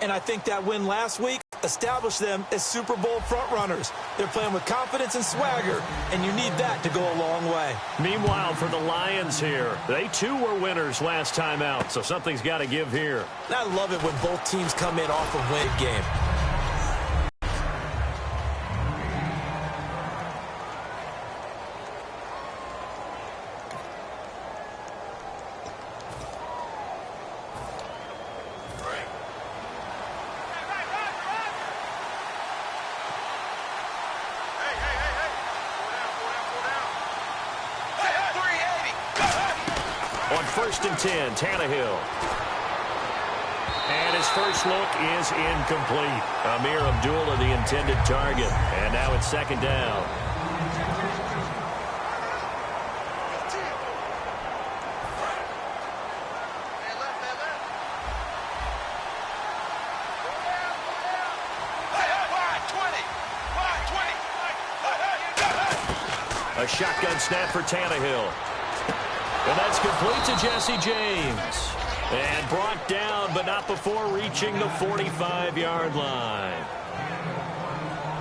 And I think that win last week established them as Super Bowl frontrunners. They're playing with confidence and swagger, and you need that to go a long way. Meanwhile, for the Lions here, they too were winners last time out, so something's got to give here. And I love it when both teams come in off a win game. On 1st and 10, Tannehill. And his first look is incomplete. Amir Abdullah, the intended target. And now it's 2nd down. A shotgun snap for Tannehill. And that's complete to Jesse James. And brought down, but not before reaching the 45-yard line.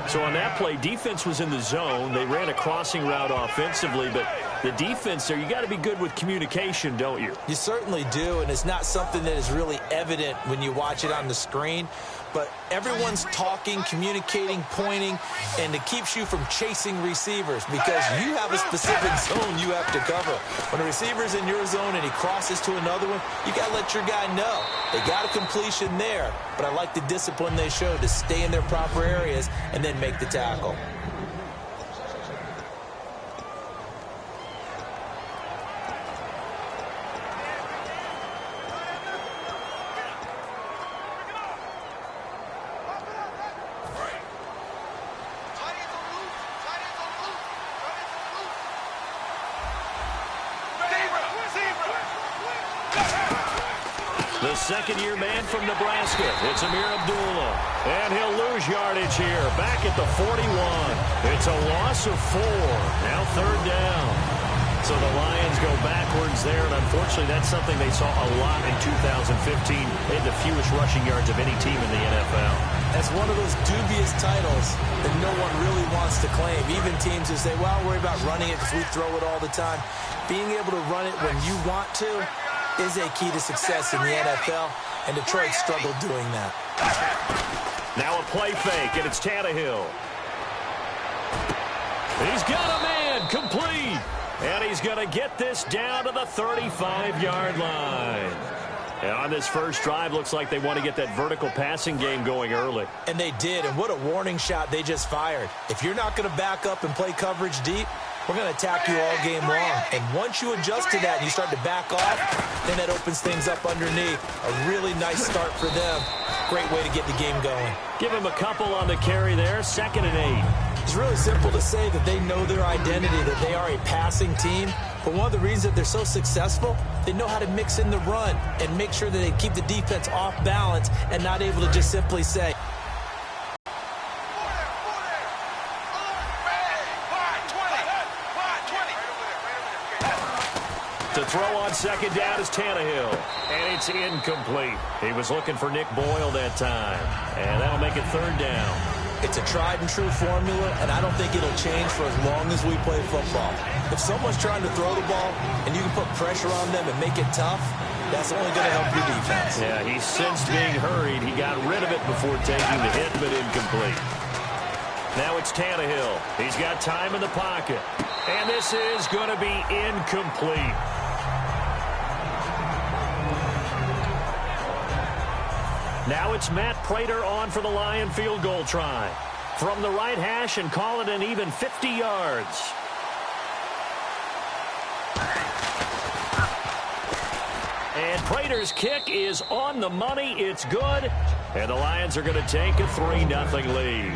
So on that play, defense was in the zone. They ran a crossing route offensively, but the defense there, you got to be good with communication, don't you? You certainly do, and it's not something that is really evident when you watch it on the screen. But everyone's talking, communicating, pointing, and it keeps you from chasing receivers because you have a specific zone you have to cover. When a receiver's in your zone and he crosses to another one, you got to let your guy know. They got a completion there, but I like the discipline they showed to stay in their proper areas and then make the tackle. The second-year man from Nebraska, it's Amir Abdullah. And he'll lose yardage here, back at the 41. It's a loss of 4. Now 3rd down. So the Lions go backwards there, and unfortunately that's something they saw a lot in 2015. They had the fewest rushing yards of any team in the NFL. That's one of those dubious titles that no one really wants to claim. Even teams who say, well, I'll worry about running it because we throw it all the time. Being able to run it when you want to is a key to success in the NFL, and Detroit struggled doing that. Now a play fake, and it's Tannehill. He's got a man, complete. And he's going to get this down to the 35-yard line. And on this first drive, looks like they want to get that vertical passing game going early. And they did, and what a warning shot they just fired. If you're not going to back up and play coverage deep, we're going to attack you all game long. And once you adjust to that and you start to back off, then that opens things up underneath. A really nice start for them. Great way to get the game going. Give him a couple on the carry there, 2nd and 8. It's really simple to say that they know their identity, that they are a passing team. But one of the reasons that they're so successful, they know how to mix in the run and make sure that they keep the defense off balance and not able to just simply say, to throw on 2nd down is Tannehill. And it's incomplete. He was looking for Nick Boyle that time. And that'll make it 3rd down. It's a tried-and-true formula, and I don't think it'll change for as long as we play football. If someone's trying to throw the ball and you can put pressure on them and make it tough, that's only going to help your defense. Yeah, he sensed being hurried. He got rid of it before taking the hit, but incomplete. Now it's Tannehill. He's got time in the pocket. And this is going to be incomplete. Now it's Matt Prater on for the Lion field goal try. From the right hash and call it an even 50 yards. And Prater's kick is on the money. It's good. And the Lions are going to take a 3-0 lead.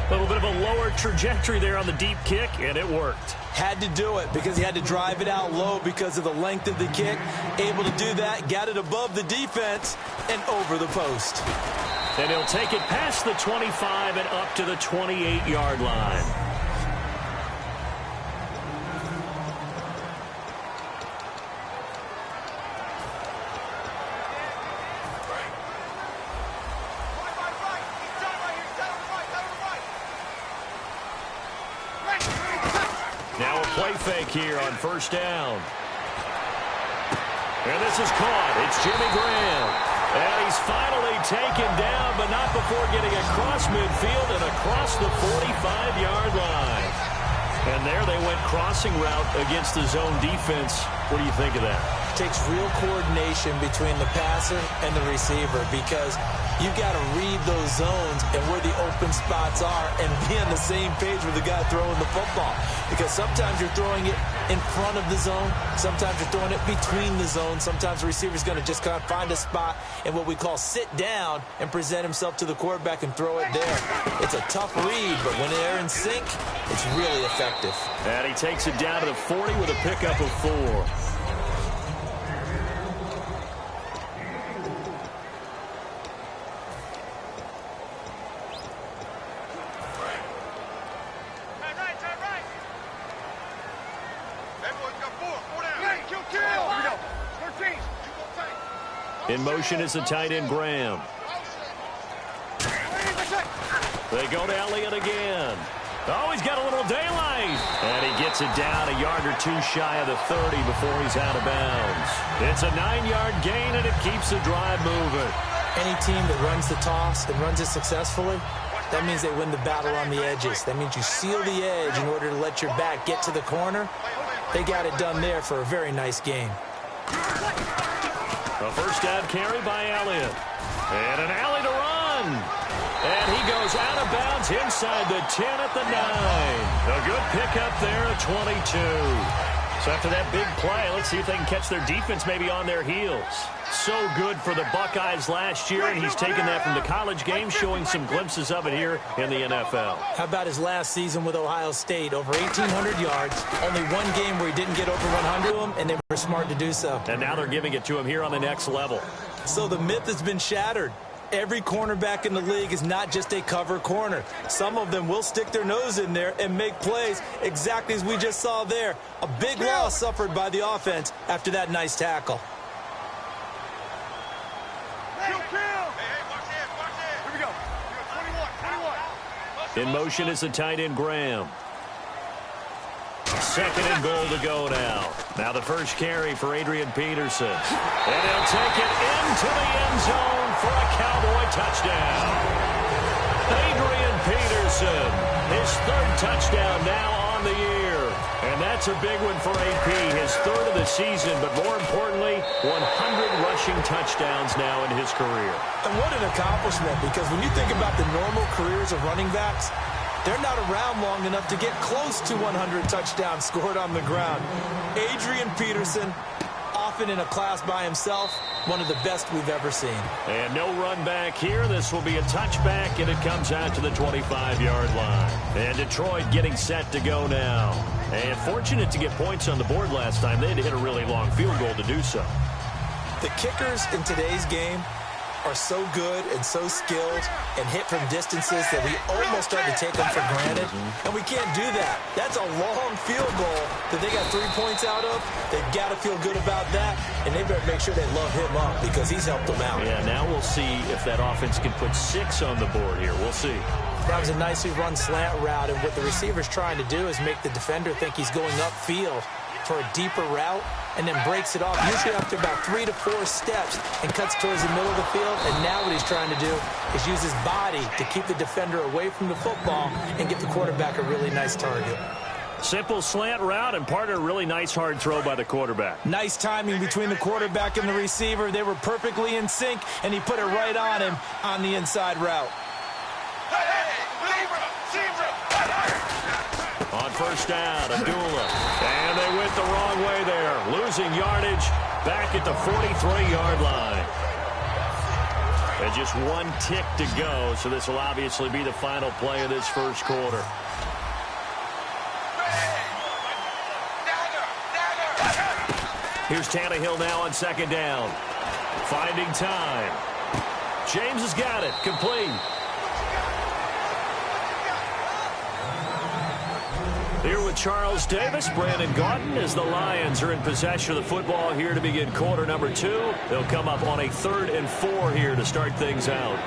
A little bit of a lower trajectory there on the deep kick, and it worked. Had to do it because he had to drive it out low because of the length of the kick. Able to do that, got it above the defense and over the post. And he'll take it past the 25 and up to the 28-yard line. play fake here on first down. And this is caught. It's Jimmy Graham. And he's finally taken down, but not before getting across midfield and across the 45-yard line. And there they went crossing route against the zone defense. What do you think of that? It takes real coordination between the passer and the receiver because you've got to read those zones and where the open spots are and be on the same page with the guy throwing the football. Because sometimes you're throwing it in front of the zone. Sometimes you're throwing it between the zones. Sometimes the receiver's going to just kind of find a spot and what we call sit down and present himself to the quarterback and throw it there. It's a tough read, but when they're in sync, it's really effective. And he takes it down to the 40 with a pickup of 4. In motion is the tight end, Graham. They go to Elliott again. Oh, he's got a little daylight. And he gets it down a yard or two shy of the 30 before he's out of bounds. It's a 9-yard gain, and it keeps the drive moving. Any team that runs the toss and runs it successfully, that means they win the battle on the edges. That means you seal the edge in order to let your back get to the corner. They got it done there for a very nice game. A first down carry by Elliott. And an alley to run. And he goes out of bounds inside the 10 at the 9. A good pickup there at 22. So after that big play, let's see if they can catch their defense maybe on their heels. So good for the Buckeyes last year, and he's taken that from the college game, showing some glimpses of it here in the NFL. How about his last season with Ohio State? Over 1,800 yards. Only one game where he didn't get over 100 to him, and they were smart to do so. And now they're giving it to him here on the next level. So the myth has been shattered. Every cornerback in the league is not just a cover corner. Some of them will stick their nose in there and make plays exactly as we just saw there. A big loss suffered by the offense after that nice tackle. In motion is the tight end, Graham. Second and goal to go now. Now the first carry for Adrian Peterson. And he'll take it into the end zone for a Cowboy touchdown. Adrian Peterson, his third touchdown now on the year. And that's a big one for AP, his third of the season, but more importantly, 100 rushing touchdowns now in his career. And what an accomplishment, because when you think about the normal careers of running backs, they're not around long enough to get close to 100 touchdowns scored on the ground. Adrian Peterson, often in a class by himself, one of the best we've ever seen. And no run back here. This will be a touchback, and it comes out to the 25-yard line. And Detroit getting set to go now. And fortunate to get points on the board last time. They had to hit a really long field goal to do so. The kickers in today's game are so good and so skilled and hit from distances that we almost start to take them for granted. And we can't do that. That's a long field goal that they got 3 points out of. They've got to feel good about that, and they better make sure they love him up because he's helped them out. Yeah, now we'll see if that offense can put 6 on the board here. We'll see. That was a nicely run slant route, and what the receiver's trying to do is make the defender think he's going upfield for a deeper route, and then breaks it off, usually after about 3 to 4 steps, and cuts towards the middle of the field. And now what he's trying to do is use his body to keep the defender away from the football and give the quarterback a really nice target. Simple slant route and part of a really nice hard throw by the quarterback. Nice timing between the quarterback and the receiver. They were perfectly in sync, and he put it right on him on the inside route. On first down, Abdullah. And they went the wrong way there. Losing yardage back at the 43-yard line. And just one tick to go, so this will obviously be the final play of this first quarter. Here's Tannehill now on second down. Finding time. James has got it. Complete. Here with Charles Davis, Brandon Gaudin, as the Lions are in possession of the football here to begin quarter number 2. They'll come up on a 3rd and 4 here to start things out.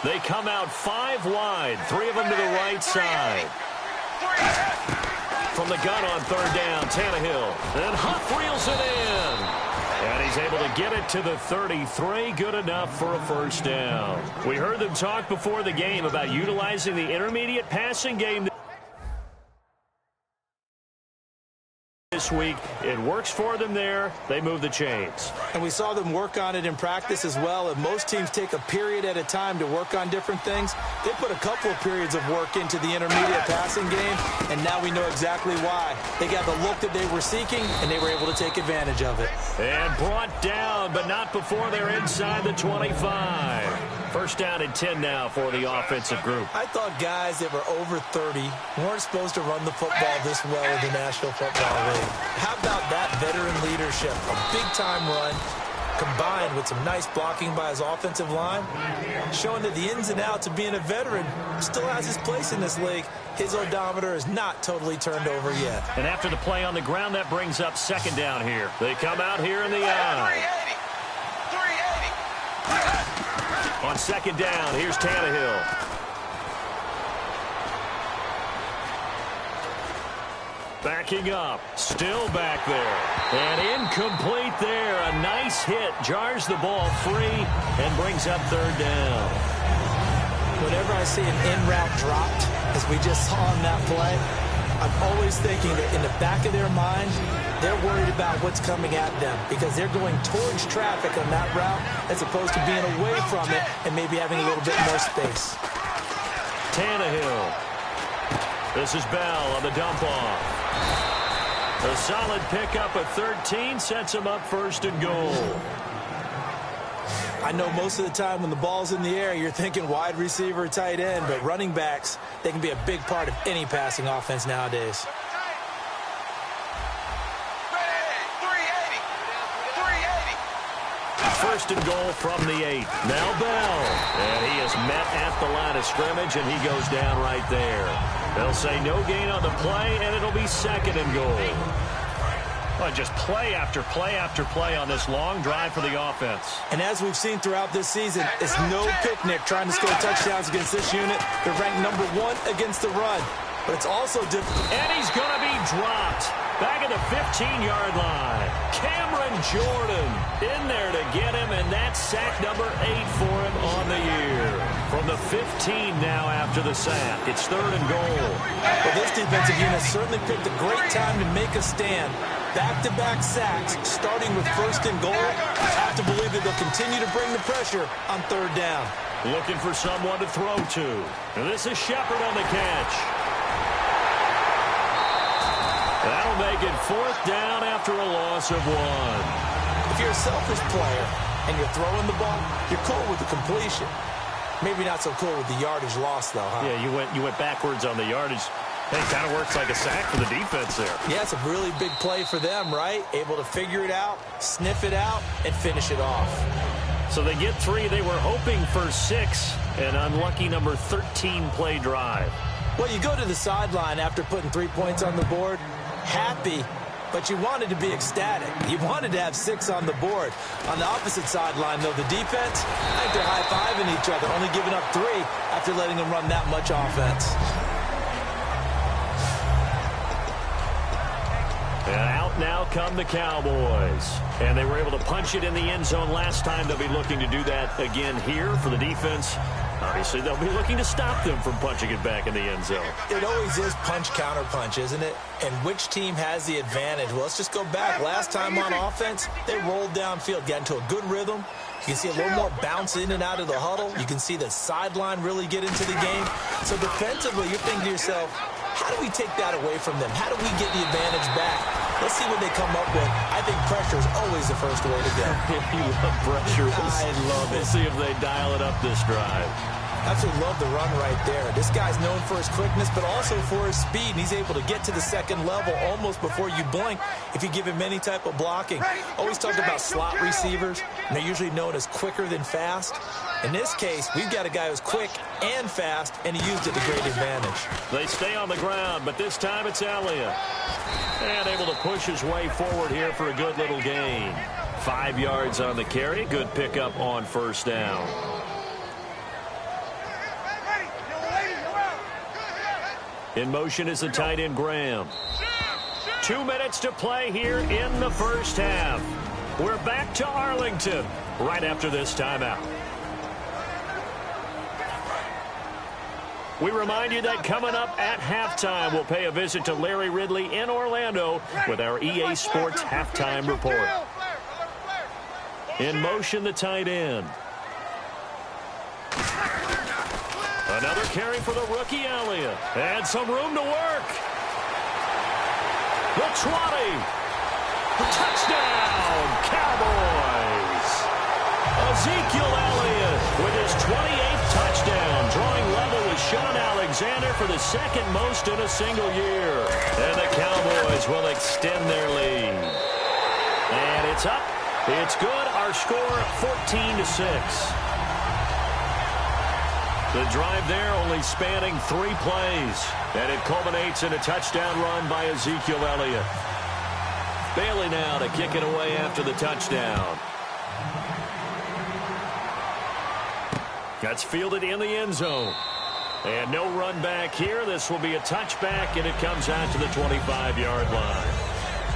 They come out 5 wide, 3 of them to the right side. From the gun on third down, Tannehill. And Huff reels it in. And he's able to get it to the 33. Good enough for a first down. We heard them talk before the game about utilizing the intermediate passing game this week. It works for them there. They move the chains. And we saw them work on it in practice as well. And most teams take a period at a time to work on different things. They put a couple of periods of work into the intermediate passing game, and now we know exactly why. They got the look that they were seeking, and they were able to take advantage of it. And brought down, but not before they're inside the 25. First down and 10 now for the offensive group. I thought guys that were over 30 weren't supposed to run the football this well in the National Football League. How about that veteran leadership? A big-time run combined with some nice blocking by his offensive line, showing that the ins and outs of being a veteran still has his place in this league. His odometer is not totally turned over yet. And after the play on the ground, that brings up second down here. They come out here in the eye. 380. On second down, here's Tannehill. Backing up, still back there. And incomplete there. A nice hit, jars the ball free, and brings up third down. Whenever I see an in-route dropped, as we just saw on that play, I'm always thinking that in the back of their mind, they're worried about what's coming at them because they're going towards traffic on that route as opposed to being away from it and maybe having a little bit more space. Tannehill. This is Bell on the dump off. A solid pickup of 13 sets him up first and goal. I know most of the time when the ball's in the air, you're thinking wide receiver, tight end, but running backs, they can be a big part of any passing offense nowadays. 380. First and goal from the 8. Now Bell. And he is met at the line of scrimmage, and he goes down right there. They'll say no gain on the play, and it'll be second and goal. Well, just play after play after play on this long drive for the offense. And as we've seen throughout this season, it's no picnic trying to score touchdowns against this unit. They're ranked number 1 against the run. But it's also difficult. And he's going to be dropped back at the 15-yard line. Cameron Jordan in there to get him, and that's sack number 8 for him on the year. From the 15 now after the sack. It's third and goal. Well, this defensive unit certainly picked a great time to make a stand. Back-to-back sacks, starting with first and goal. I have to believe that they'll continue to bring the pressure on third down. Looking for someone to throw to. And this is Shepard on the catch. That'll make it fourth down after a loss of 1. If you're a selfish player and you're throwing the ball, you're cool with the completion. Maybe not so cool with the yardage loss, though, huh? Yeah, you went backwards on the yardage. It kind of works like a sack for the defense there. Yeah, it's a really big play for them, right? Able to figure it out, sniff it out, and finish it off. So they get 3. They were hoping for 6. An unlucky number 13 play drive. Well, you go to the sideline after putting 3 points on the board, happy, but you wanted to be ecstatic. You wanted to have 6 on the board. On the opposite sideline, though, the defense, I think they're high-fiving each other, only giving up 3 after letting them run that much offense. And out now come the Cowboys. And they were able to punch it in the end zone last time. They'll be looking to do that again here for the defense. Obviously, they'll be looking to stop them from punching it back in the end zone. It always is punch-counter-punch, isn't it? And which team has the advantage? Well, let's just go back. Last time on offense, they rolled downfield, got into a good rhythm. You can see a little more bounce in and out of the huddle. You can see the sideline really get into the game. So defensively, you're thinking to yourself, how do we take that away from them? How do we get the advantage back? Let's see what they come up with. I think pressure is always the first way to go. You love pressure. I love it. We'll see if they dial it up this drive. Absolutely love the run right there. This guy's known for his quickness, but also for his speed. And he's able to get to the second level almost before you blink if you give him any type of blocking. Always talked about slot receivers, and they're usually known as quicker than fast. In this case, we've got a guy who's quick and fast, and he used it to great advantage. They stay on the ground, but this time it's Elliott. And able to push his way forward here for a good little gain. 5 yards on the carry. Good pickup on first down. In motion is the tight end, Graham. 2 minutes to play here in the first half. We're back to Arlington right after this timeout. We remind you that coming up at halftime, we'll pay a visit to Larry Ridley in Orlando with our EA Sports halftime report. In motion, the tight end. Another carry for the rookie Elliott. And some room to work. The 20. Touchdown, Cowboys. Ezekiel Elliott with his 28th touchdown, drawing level with Sean Alexander for the second most in a single year. And the Cowboys will extend their lead. And it's up. It's good. Our score, 14-6. The drive there only spanning 3 plays. And it culminates in a touchdown run by Ezekiel Elliott. Bailey now to kick it away after the touchdown. That's fielded in the end zone. And no run back here. This will be a touchback, and it comes out to the 25-yard line.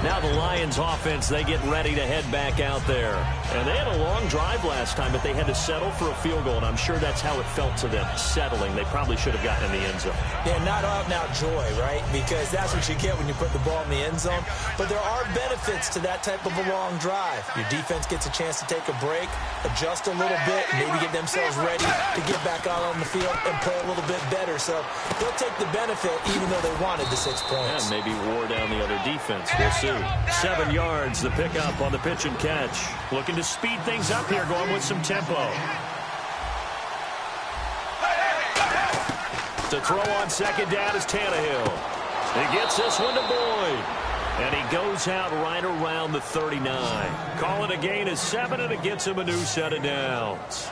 Now the Lions offense, they get ready to head back out there. And they had a long drive last time, but they had to settle for a field goal, and I'm sure that's how it felt to them, settling. They probably should have gotten in the end zone. Yeah, not out-and-out joy, right? Because that's what you get when you put the ball in the end zone. But there are benefits to that type of a long drive. Your defense gets a chance to take a break, adjust a little bit, maybe get themselves ready to get back out on the field and play a little bit better. So they'll take the benefit even though they wanted the 6 points. Yeah, maybe wore down the other defense. We'll see. 7 yards, the pickup on the pitch and catch. Looking to speed things up here, going with some tempo. To throw on second down is Tannehill. He gets this one to Boyd. And he goes out right around the 39. Call it a gain of 7, and it gets him a new set of downs.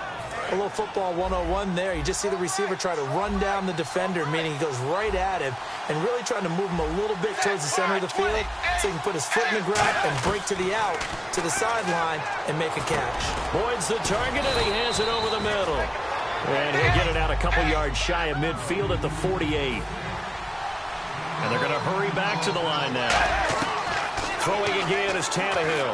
A little football 101 there. You just see the receiver try to run down the defender, meaning he goes right at him and really trying to move him a little bit towards the center of the field so he can put his foot in the ground and break to the out, to the sideline, and make a catch. Boyd's the target, and he has it over the middle. And he'll get it out a couple yards shy of midfield at the 48. And they're going to hurry back to the line now. Throwing again is Tannehill.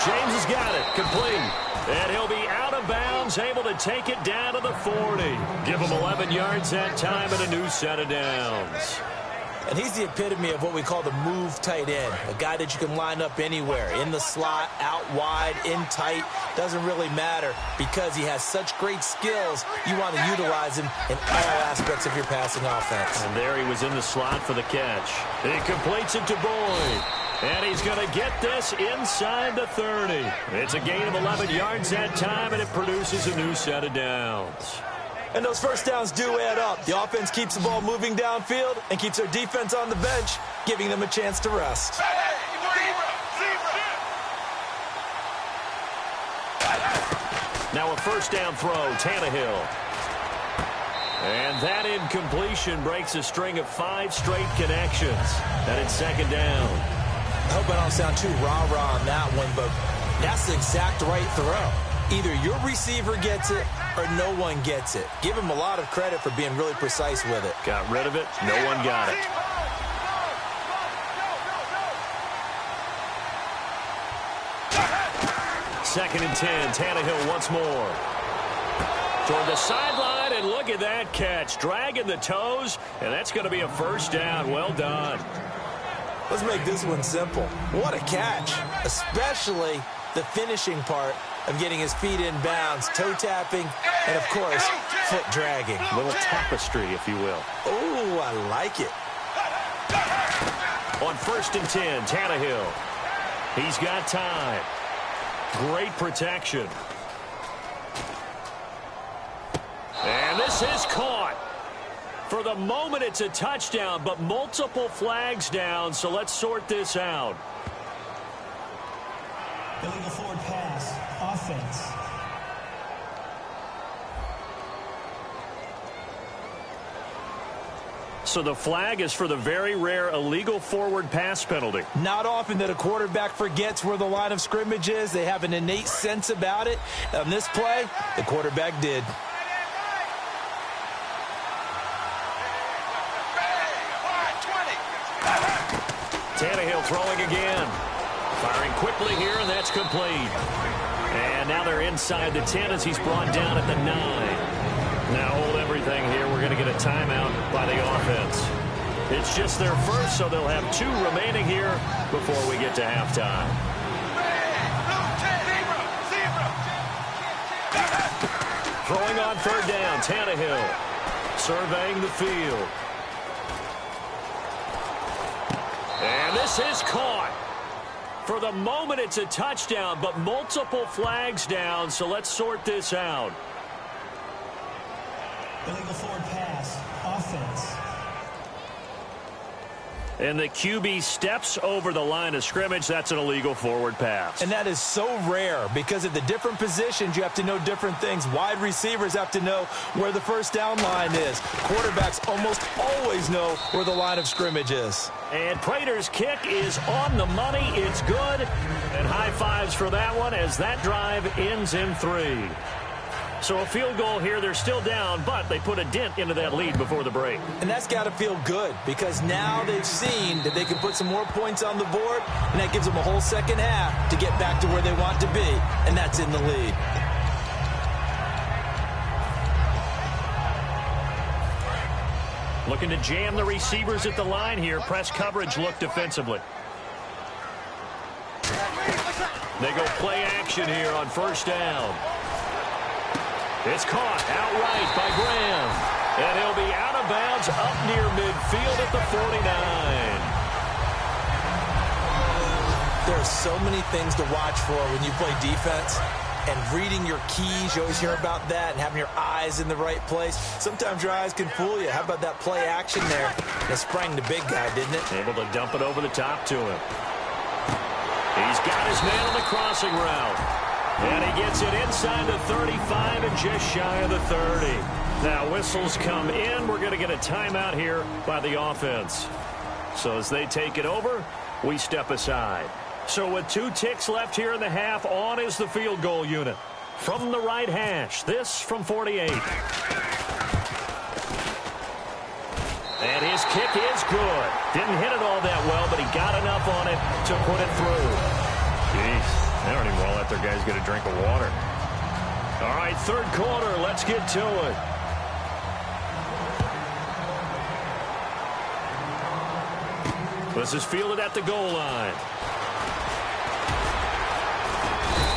James has got it, complete. And he'll be out of bounds, able to take it down to the 40. Give him 11 yards that time and a new set of downs. And he's the epitome of what we call the move tight end. A guy that you can line up anywhere, in the slot, out wide, in tight. Doesn't really matter because he has such great skills. You want to utilize him in all aspects of your passing offense. And there he was in the slot for the catch. He completes it to Boyd. And he's going to get this inside the 30. It's a gain of 11 yards that time, and it produces a new set of downs. And those first downs do add up. The offense keeps the ball moving downfield and keeps their defense on the bench, giving them a chance to rest. Now a first down throw, Tannehill. And that incompletion breaks a string of 5 straight connections. And it's second down. I hope I don't sound too rah-rah on that one, but that's the exact right throw. Either your receiver gets it or no one gets it. Give him a lot of credit for being really precise with it. Got rid of it. No one got it. Second and 10. Tannehill once more. Toward the sideline, and look at that catch. Dragging the toes, and that's going to be a first down. Well done. Let's make this one simple. What a catch, especially the finishing part of getting his feet in bounds, toe tapping, and, of course, foot dragging. A little tapestry, if you will. Oh, I like it. On first and 10, Tannehill. He's got time. Great protection. And this is caught. For the moment, it's a touchdown, but multiple flags down, so let's sort this out. Illegal forward pass, offense. So the flag is for the very rare illegal forward pass penalty. Not often that a quarterback forgets where the line of scrimmage is. They have an innate sense about it. On this play, the quarterback did. throwing again. Firing quickly here, and that's complete. And now they're inside the 10 as he's brought down at the 9. Now hold everything here. We're going to get a timeout by the offense. It's just their first, so they'll have 2 remaining here before we get to halftime. Throwing on third down, Tannehill surveying the field. And this is caught. For the moment, it's a touchdown, but multiple flags down, so let's sort this out. Illegal forward pass, offense. And the QB steps over the line of scrimmage. That's an illegal forward pass. And that is so rare because at the different positions, you have to know different things. Wide receivers have to know where the first down line is. Quarterbacks almost always know where the line of scrimmage is. And Prater's kick is on the money. It's good. And high fives for that one as that drive ends in 3. So a field goal here. They're still down, but they put a dent into that lead before the break. And that's got to feel good because now they've seen that they can put some more points on the board, and that gives them a whole second half to get back to where they want to be, and that's in the lead. Looking to jam the receivers at the line here. Press coverage look defensively. They go play action here on first down. It's caught outright by Graham. And he'll be out of bounds up near midfield at the 49. There are so many things to watch for when you play defense. And reading your keys, you always hear about that, and having your eyes in the right place. Sometimes your eyes can fool you. How about that play action there? It sprang the big guy, didn't it? Able to dump it over the top to him. He's got his man on the crossing route. And he gets it inside the 35 and just shy of the 30. Now whistles come in. We're going to get a timeout here by the offense. So as they take it over, we step aside. So with 2 ticks left here in the half, on is the field goal unit. From the right hash, this from 48. And his kick is good. Didn't hit it all that well, but he got enough on it to put it through. Jeez. They don't even want to let their guys get a drink of water. All right, third quarter. Let's get to it. This is fielded at the goal line.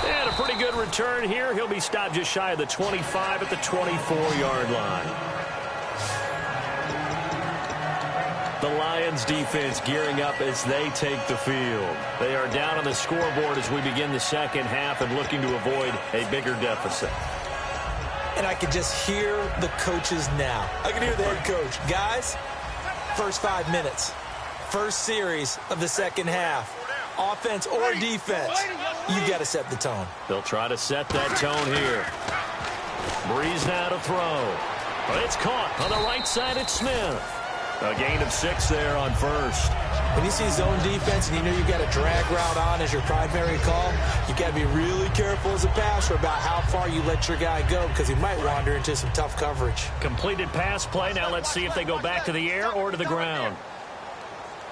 And a pretty good return here. He'll be stopped just shy of the 25 at the 24-yard line. The Lions defense gearing up as they take the field. They are down on the scoreboard as we begin the second half and looking to avoid a bigger deficit. And I can just hear the coaches now. I can hear the head coach. Guys, first 5 minutes, first series of the second half, offense or defense, you got to set the tone. They'll try to set that tone here. Breeze now to throw. But it's caught on the right side. It's Smith. A gain of 6 there on first. When you see zone defense and you know you've got a drag route on as your primary call, you got to be really careful as a passer about how far you let your guy go because he might wander into some tough coverage. Completed pass play. Now let's see if they go back to the air or to the ground.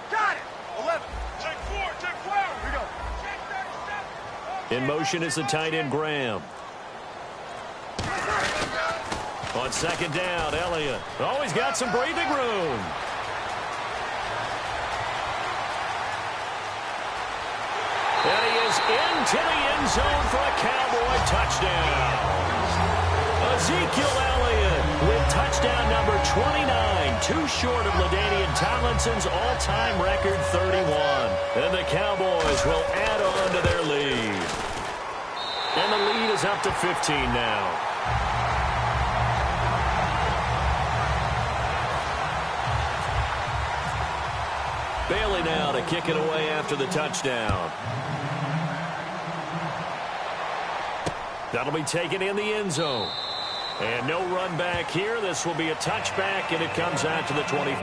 Got it. 11. Check 4. Check 4. Here we go. In motion is the tight end, Graham. On second down, Elliott. Oh, he's got some breathing room. And he is into the end zone for a Cowboy touchdown. Ezekiel Elliott with touchdown number 29, too short of LaDainian Tomlinson's all-time record 31. And the Cowboys will add on to their lead. And the lead is up to 15 now. Bailey now to kick it away after the touchdown. That'll be taken in the end zone. And no run back here. This will be a touchback, and it comes out to the 20.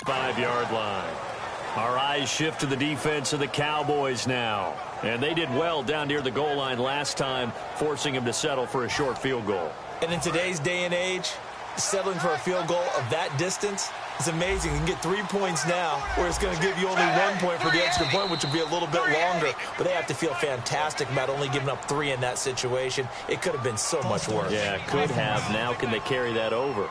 5-yard line. Our eyes shift to the defense of the Cowboys now. And they did well down near the goal line last time, forcing him to settle for a short field goal. And in today's day and age, settling for a field goal of that distance is amazing. You can get 3 points now, where it's going to give you only 1 point for the extra point, which would be a little bit longer. But they have to feel fantastic about only giving up 3 in that situation. It could have been so much worse. Yeah, could have. Now can they carry that over?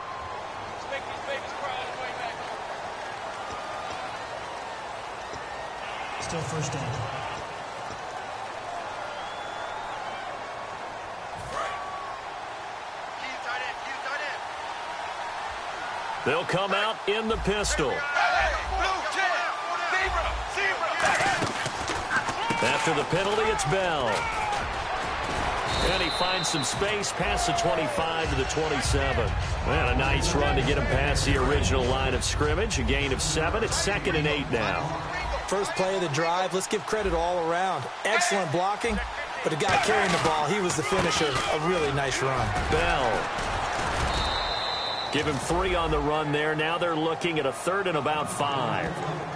Still first down. They'll come out in the pistol. After the penalty, it's Bell. And he finds some space past the 25 to the 27. And a nice run to get him past the original line of scrimmage. A gain of 7. It's 2nd and 8 now. First play of the drive, let's give credit all around. Excellent blocking, but the guy carrying the ball, he was the finisher. A really nice run. Bell. Give him 3 on the run there. Now they're looking at a 3rd and about 5.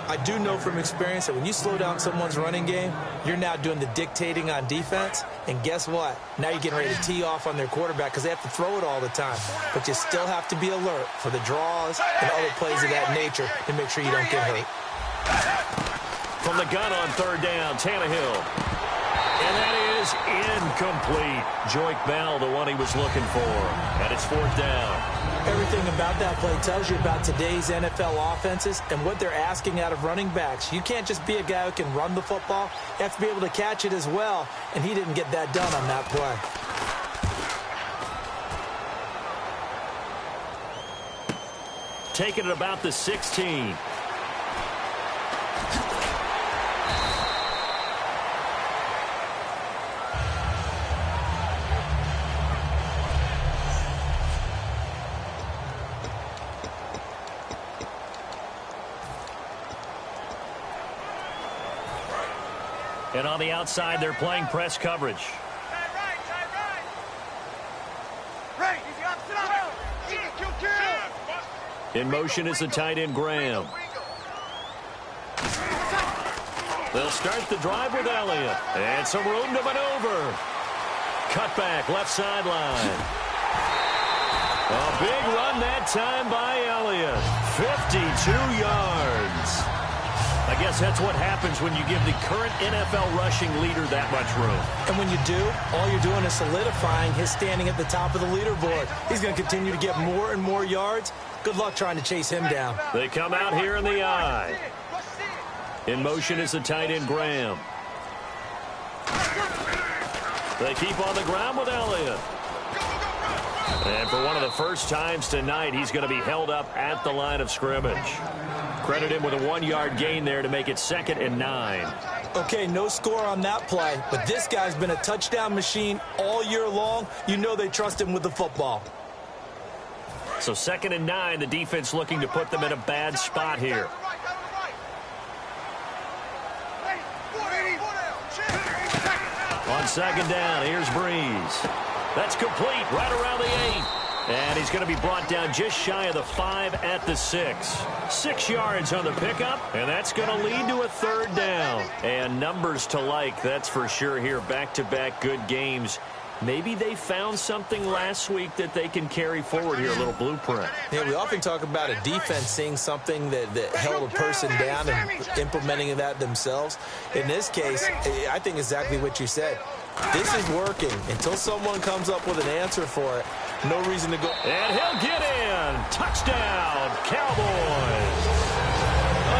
I do know from experience that when you slow down someone's running game, you're now doing the dictating on defense. And guess what? Now you're getting ready to tee off on their quarterback because they have to throw it all the time. But you still have to be alert for the draws and other plays of that nature to make sure you don't get hurt. From the gun on 3rd down, Tannehill. And that is incomplete. Joik Bell, the one he was looking for. And it's 4th down. Everything about that play tells you about today's NFL offenses and what they're asking out of running backs. You can't just be a guy who can run the football. You have to be able to catch it as well, and he didn't get that done on that play. Taking it about the 16. And on the outside, they're playing press coverage. In motion is the tight end, Graham. They'll start the drive with Elliott. And some room to maneuver. Cut back, left sideline. A big run that time by Elliott. 52 yards. I guess that's what happens when you give the current NFL rushing leader that much room. And when you do, all you're doing is solidifying his standing at the top of the leaderboard. He's going to continue to get more and more yards. Good luck trying to chase him down. They come out here in the eye. In motion is the tight end, Graham. They keep on the ground with Elliott. And for one of the first times tonight, he's going to be held up at the line of scrimmage. Credit him with a 1-yard gain there to make it 2nd and 9. Okay, no score on that play, but this guy's been a touchdown machine all year long. You know they trust him with the football. So 2nd and 9, the defense looking to put them in a bad spot here. On 2nd down, here's Breeze. That's complete right around the 8. And he's going to be brought down just shy of the 5 at the 6. 6 yards on the pickup, and that's going to lead to a 3rd down. And numbers to like, that's for sure here. Back-to-back good games. Maybe they found something last week that they can carry forward here, a little blueprint. Yeah, we often talk about a defense seeing something that held a person down and implementing that themselves. In this case, I think exactly what you said. This is working until someone comes up with an answer for it. No reason to go. And he'll get in. Touchdown, Cowboys.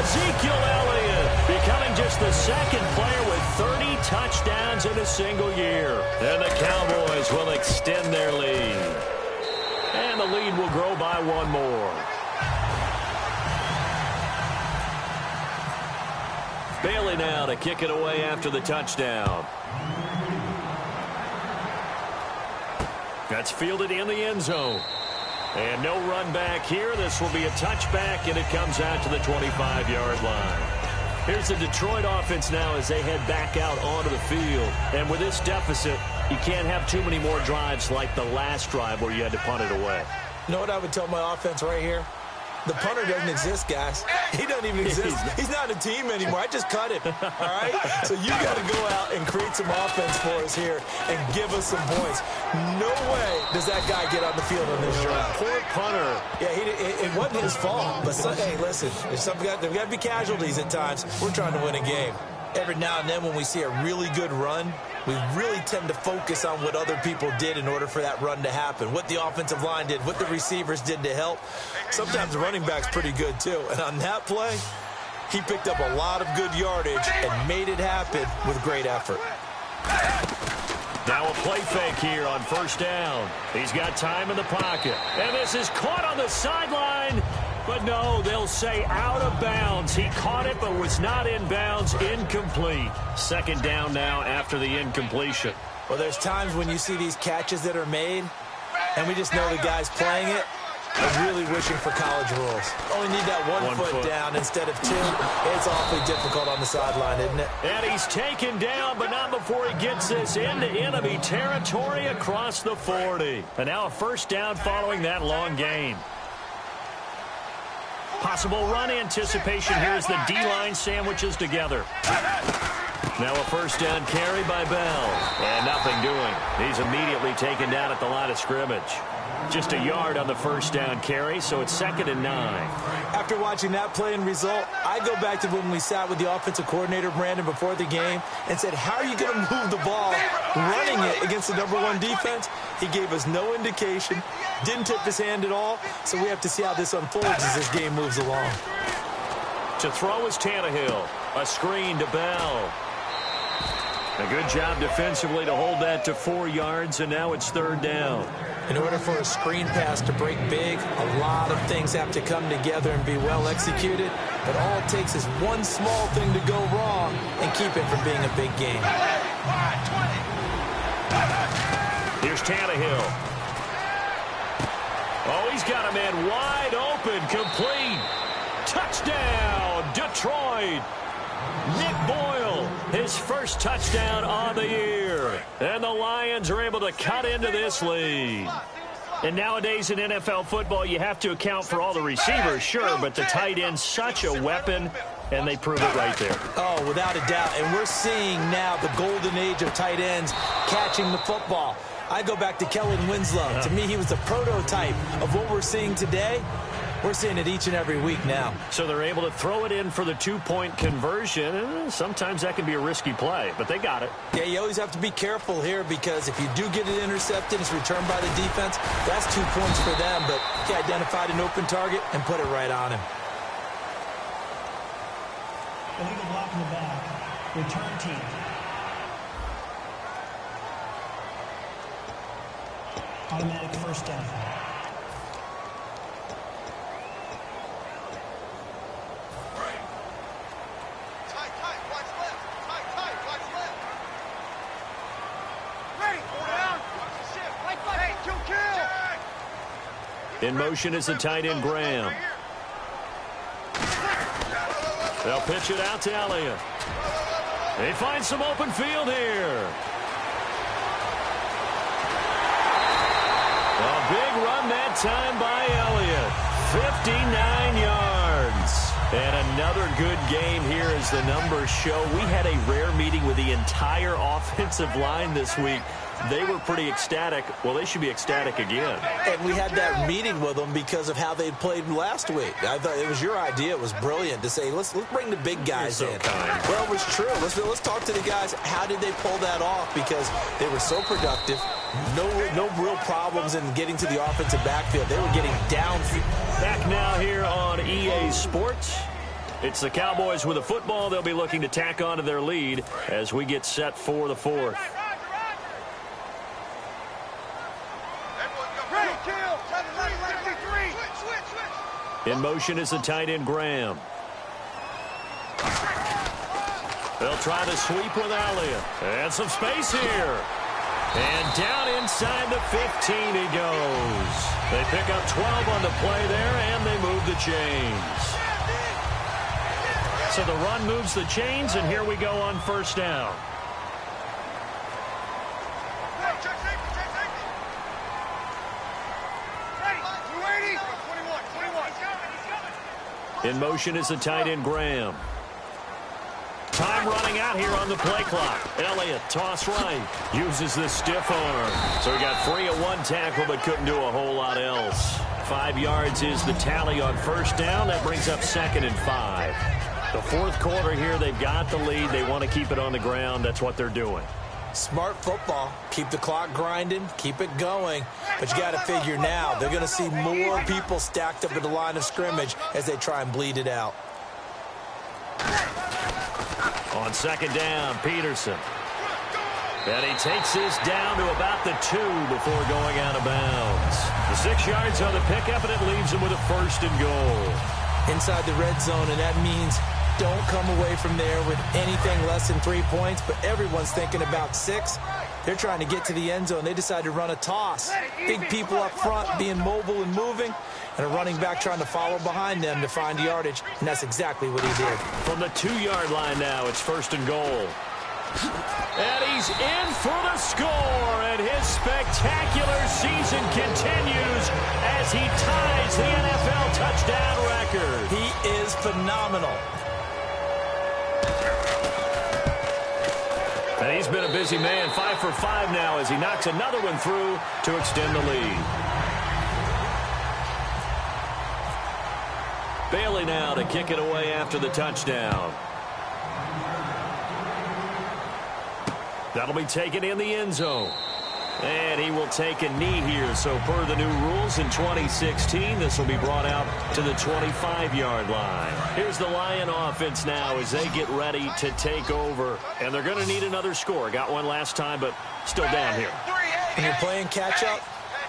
Ezekiel Elliott becoming just the 2nd player with 30 touchdowns in a single year. And the Cowboys will extend their lead. And the lead will grow by 1 more. Bailey now to kick it away after the touchdown. That's fielded in the end zone. And no run back here. This will be a touchback, and it comes out to the 25-yard line. Here's the Detroit offense now as they head back out onto the field. And with this deficit, you can't have too many more drives like the last drive where you had to punt it away. You know what I would tell my offense right here? The punter doesn't exist, guys. He doesn't even exist. He's not a team anymore. I just cut him, all right? So you got to go out and create some offense for us here and give us some points. No way does that guy get on the field on this drive. Poor punter. Yeah, it wasn't his fault. But, hey, listen, there's got to be casualties at times. We're trying to win a game. Every now and then when we see a really good run, we really tend to focus on what other people did in order for that run to happen, what the offensive line did, what the receivers did to help. Sometimes the running back's pretty good, too. And on that play, he picked up a lot of good yardage and made it happen with great effort. Now a play fake here on first down. He's got time in the pocket. And this is caught on the sideline. But no, they'll say out of bounds. He caught it but was not in bounds. Incomplete. Second down now after the incompletion. Well, there's times when you see these catches that are made, and we just know the guys playing it are really wishing for college rules. Only need that one foot down instead of two. It's awfully difficult on the sideline, isn't it? And he's taken down, but not before he gets this into enemy territory across the 40. And now a first down following that long gain. Possible run anticipation here as the D-line sandwiches together. Now a first down carry by Bell. And nothing doing. He's immediately taken down at the line of scrimmage. Just a yard on the first down carry, so it's 2nd and 9. After watching that play and result, I go back to when we sat with the offensive coordinator, Brandon, before the game and said, how are you going to move the ball running it against the #1 defense? He gave us no indication, didn't tip his hand at all, so we have to see how this unfolds as this game moves along. To throw is Tannehill. A screen to Bell. A good job defensively to hold that to 4 yards, and now it's 3rd down. In order for a screen pass to break big, a lot of things have to come together and be well executed. But all it takes is one small thing to go wrong and keep it from being a big game. Here's Tannehill. Oh, he's got a man wide open, complete. Touchdown, Detroit. Nick Boyle, his first touchdown on the year. And the Lions are able to cut into this lead. And nowadays in NFL football, you have to account for all the receivers, sure, but the tight end's such a weapon, and they prove it right there. Oh, without a doubt. And we're seeing now the golden age of tight ends catching the football. I go back to Kellen Winslow. To me, he was the prototype of what we're seeing today. We're seeing it each and every week now. So they're able to throw it in for the 2-point conversion. Sometimes that can be a risky play, but they got it. Yeah, you always have to be careful here because if you do get it intercepted, it's returned by the defense, that's 2 points for them. But he identified an open target and put it right on him. Illegal block in the back. Return team. Automatic first down. In motion is the tight end, Graham. They'll pitch it out to Elliott. They find some open field here. A big run that time by Elliott. 59 yards. And another good game here as the numbers show. We had a rare meeting with the entire offensive line this week. They were pretty ecstatic. Well, they should be ecstatic again. And we had that meeting with them because of how they played last week. I thought it was your idea. It was brilliant to say, let's bring the big guys in. Well, it was true. Let's talk to the guys. How did they pull that off? Because they were so productive. No real problems in getting to the offensive backfield. They were getting downfield. Back now here on EA Sports. It's the Cowboys with a football. They'll be looking to tack on to their lead as we get set for the 4th. In motion is the tight end, Graham. They'll try to sweep with Elliott. And some space here. And down inside the 15 he goes. They pick up 12 on the play there, and they move the chains. So the run moves the chains, and here we go on first down. In motion is the tight end, Graham. Time running out here on the play clock. Elliott, toss right. Uses the stiff arm. So he got free of one tackle but couldn't do a whole lot else. 5 yards is the tally on first down. That brings up 2nd and 5. The fourth quarter here, they've got the lead. They want to keep it on the ground. That's what they're doing. Smart football. Keep the clock grinding. Keep it going. But you got to figure now they're going to see more people stacked up at the line of scrimmage as they try and bleed it out. On 2nd down, Peterson. And he takes this down to about the 2 before going out of bounds. The 6 yards on the pickup, and it leaves him with a 1st and goal. Inside the red zone, and that means don't come away from there with anything less than 3 points, but everyone's thinking about 6. They're trying to get to the end zone. They decide to run a toss. Big people up front being mobile and moving, and a running back trying to follow behind them to find yardage, and that's exactly what he did. From the 2-yard line now, it's 1st and goal. And he's in for the score, and his spectacular season continues as he ties the NFL touchdown record. He is phenomenal. And he's been a busy man, 5 for 5 now as he knocks another one through to extend the lead. Bailey now to kick it away after the touchdown. That'll be taken in the end zone. And he will take a knee here. So per the new rules in 2016, this will be brought out to the 25-yard line. Here's the Lion offense now as they get ready to take over. And they're going to need another score. Got one last time, but still down here. When you're playing catch-up,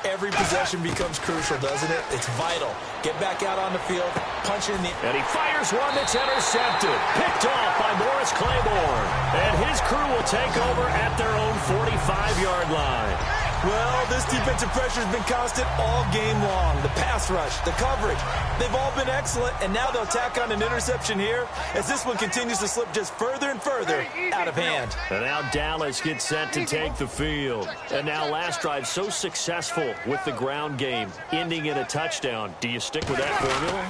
every possession becomes crucial, doesn't it? It's vital. Get back out on the field, punch in the... And he fires one that's intercepted. Picked off by Morris Claiborne. And his crew will take over at their own 45-yard line. Well, this defensive pressure has been constant all game long. The pass rush, the coverage, they've all been excellent, and now they'll tack on an interception here as this one continues to slip just further and further out of hand. And now Dallas gets set to take the field. And now last drive so successful with the ground game, ending in a touchdown. Do you stick with that formula?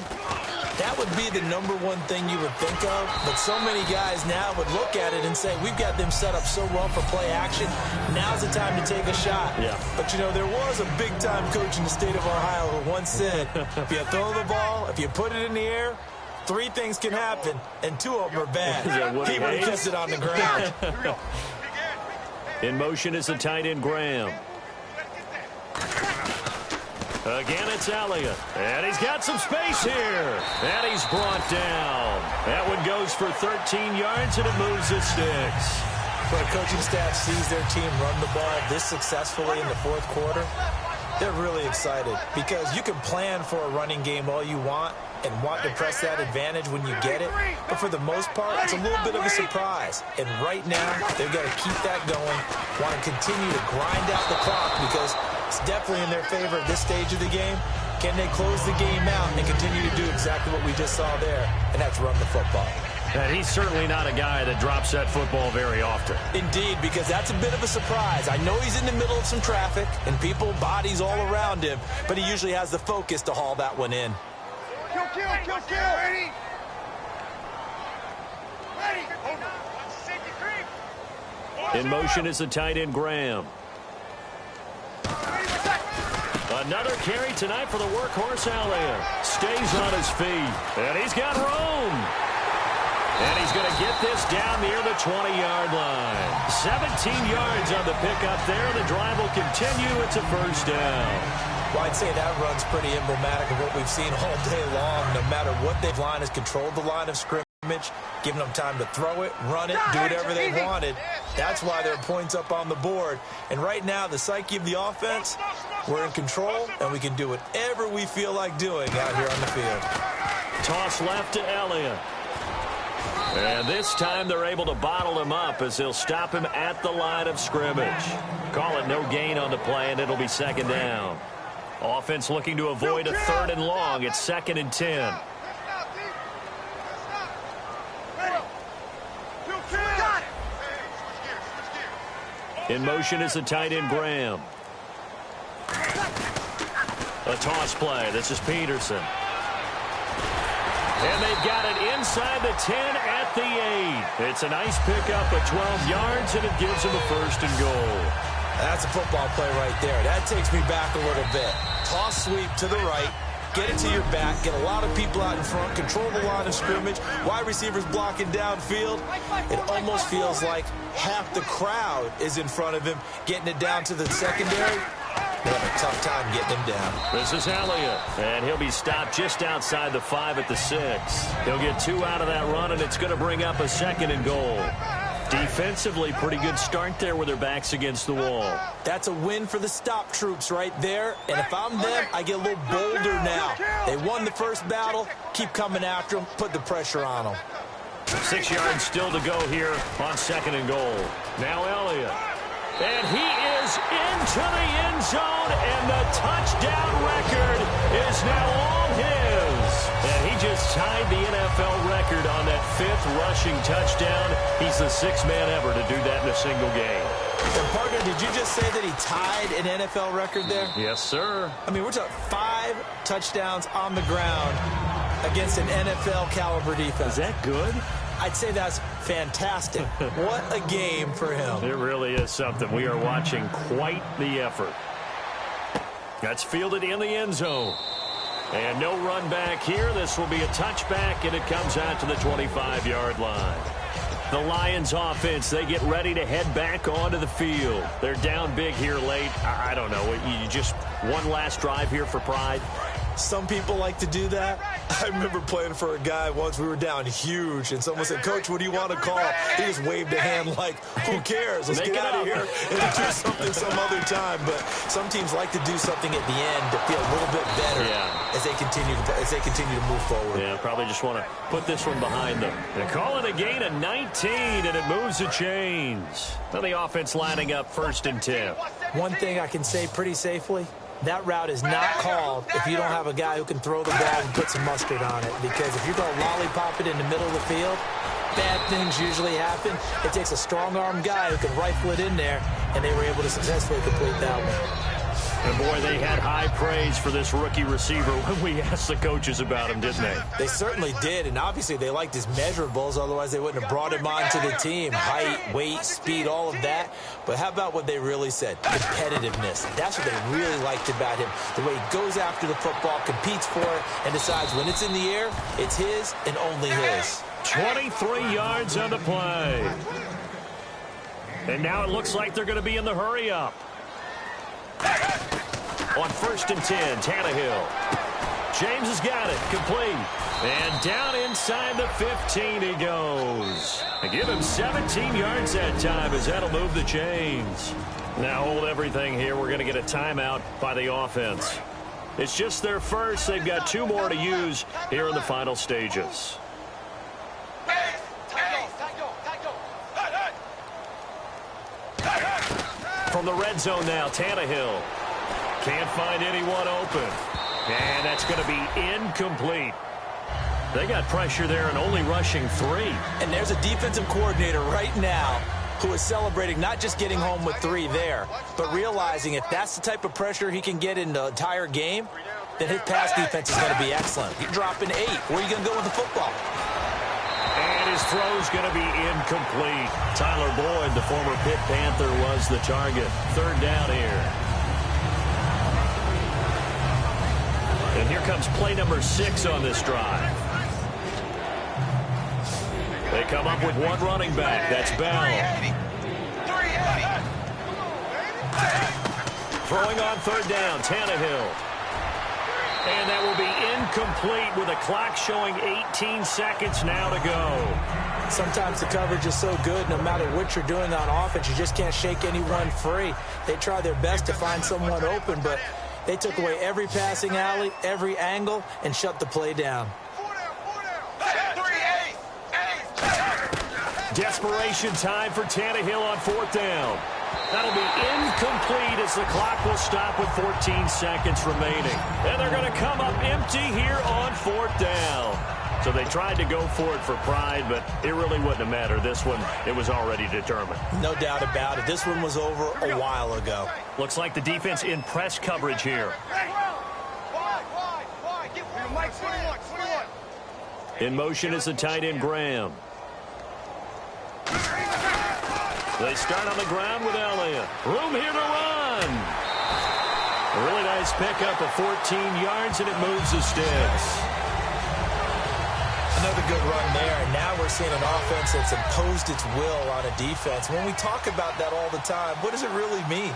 That would be the number one thing you would think of, but so many guys now would look at it and say, we've got them set up so well for play action, now's the time to take a shot. Yeah. But, you know, there was a big-time coach in the state of Ohio who once said, if you throw the ball, if you put it in the air, 3 things can happen, and 2 of them are bad. He would have kept it on the ground. In motion is the tight end, Graham. Again, it's Elliott. And he's got some space here. And he's brought down. That one goes for 13 yards, and it moves the sticks. When a coaching staff sees their team run the ball this successfully in the fourth quarter, they're really excited because you can plan for a running game all you want and want to press that advantage when you get it. But for the most part, it's a little bit of a surprise. And right now, they've got to keep that going, want to continue to grind out the clock because it's definitely in their favor at this stage of the game. Can they close the game out and continue to do exactly what we just saw there, and that's run the football. And he's certainly not a guy that drops that football very often. Indeed, because that's a bit of a surprise. I know he's in the middle of some traffic and people, bodies all around him, but he usually has the focus to haul that one in. Kill. Ready? In motion is the tight end, Graham. Another carry tonight for the workhorse, Elliott. Stays on his feet. And he's got room. And he's going to get this down near the 20-yard line. 17 yards on the pickup there. The drive will continue. It's a first down. Well, I'd say that run's pretty emblematic of what we've seen all day long. No matter what they've line has controlled the line of scrimmage, giving them time to throw it, run it, do whatever they wanted. That's why there are points up on the board. And right now, the psyche of the offense, we're in control, and we can do whatever we feel like doing out here on the field. Toss left to Elliott. And this time they're able to bottle him up as they'll stop him at the line of scrimmage. Call it no gain on the play, and it'll be second down. Offense looking to avoid a 3rd and long. It's 2nd and 10. In motion is the tight end, Graham. A toss play. This is Peterson. And they've got it inside the 10 at the 8. It's a nice pickup of 12 yards, and it gives them a 1st and goal. That's a football play right there. That takes me back a little bit. Toss sweep to the right. Get it to your back. Get a lot of people out in front. Control the line of scrimmage. Wide receivers blocking downfield. It almost feels like half the crowd is in front of him, getting it down to the secondary. They have a tough time getting him down. This is Elliott, and he'll be stopped just outside the 5 at the 6. He'll get 2 out of that run, and it's going to bring up a 2nd and goal. Defensively, pretty good start there with their backs against the wall. That's a win for the stop troops right there. And if I'm them, I get a little bolder now. They won the first battle. Keep coming after them. Put the pressure on them. 6 yards still to go here on 2nd and goal. Now Elliott. And he is into the end zone, and the touchdown record is now all his. And he just tied the NFL record on that 5th rushing touchdown. He's the 6th man ever to do that in a single game. And partner, did you just say that he tied an NFL record there? Yes, sir. I mean, we're talking 5 touchdowns on the ground against an NFL caliber defense. Is that good? I'd say that's fantastic. What a game for him. It really is something. We are watching quite the effort. That's fielded in the end zone. And no run back here. This will be a touchback, and it comes out to the 25-yard line. The Lions offense, they get ready to head back onto the field. They're down big here late. I don't know. You just one last drive here for pride? Some people like to do that. I remember playing for a guy once. We were down huge, and someone said, "Coach, what do you want to call?" He just waved a hand like, "Who cares? Let's get out of here and do something some other time." But some teams like to do something at the end to feel a little bit better as they continue to move forward. Yeah, probably just want to put this one behind them. They call it a gain of 19, and it moves the chains. Now the offense lining up 1st and 10. One thing I can say pretty safely, that route is not called if you don't have a guy who can throw the ball and put some mustard on it. Because if you're going to lollipop it in the middle of the field, bad things usually happen. It takes a strong-arm guy who can rifle it in there, and they were able to successfully complete that one. And, boy, they had high praise for this rookie receiver when we asked the coaches about him, didn't they? They certainly did, and obviously they liked his measurables. Otherwise, they wouldn't have brought him onto the team. Height, weight, speed, all of that. But how about what they really said? Competitiveness. That's what they really liked about him. The way he goes after the football, competes for it, and decides when it's in the air, it's his and only his. 23 yards on the play. And now it looks like they're going to be in the hurry-up. On 1st and 10, Tannehill. James has got it, complete. And down inside the 15 he goes. And give him 17 yards that time as that'll move the chains. Now hold everything here. We're going to get a timeout by the offense. It's just their first. They've got 2 more to use here in the final stages. From the red zone now, Tannehill. Can't find anyone open. And that's going to be incomplete. They got pressure there and only rushing 3. And there's a defensive coordinator right now who is celebrating not just getting home with 3 there, but realizing if that's the type of pressure he can get in the entire game, then his pass defense is going to be excellent. You're dropping 8. Where are you going to go with the football? And his throw's going to be incomplete. Tyler Boyd, the former Pitt Panther, was the target. 3rd down here. And here comes play number 6 on this drive. They come up with 1 running back. That's Bell. Throwing on 3rd down, Tannehill. And that will be incomplete with a clock showing 18 seconds now to go. Sometimes the coverage is so good, no matter what you're doing on offense, you just can't shake anyone free. They try their best to find someone open, but they took away every passing alley, every angle, and shut the play down. Desperation time for Tannehill on 4th down. That'll be incomplete as the clock will stop with 14 seconds remaining. And they're going to come up empty here on 4th down. So they tried to go for it for pride, but it really wouldn't have mattered. This one, it was already determined. No doubt about it. This one was over a while ago. Looks like the defense in press coverage here. In motion is the tight end, Graham. They start on the ground with Elliott. Room here to run. A really nice pickup of 14 yards, and it moves the sticks. Another good run there, and now we're seeing an offense that's imposed its will on a defense. When we talk about that all the time, what does it really mean?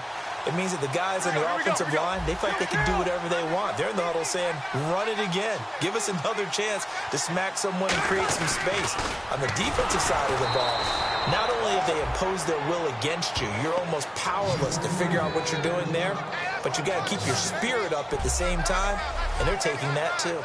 It means that the guys on the offensive line, they feel like they can do whatever they want. They're in the huddle saying, run it again. Give us another chance to smack someone and create some space. On the defensive side of the ball, not only have they imposed their will against you, you're almost powerless to figure out what you're doing there, but you got to keep your spirit up at the same time, and they're taking that too.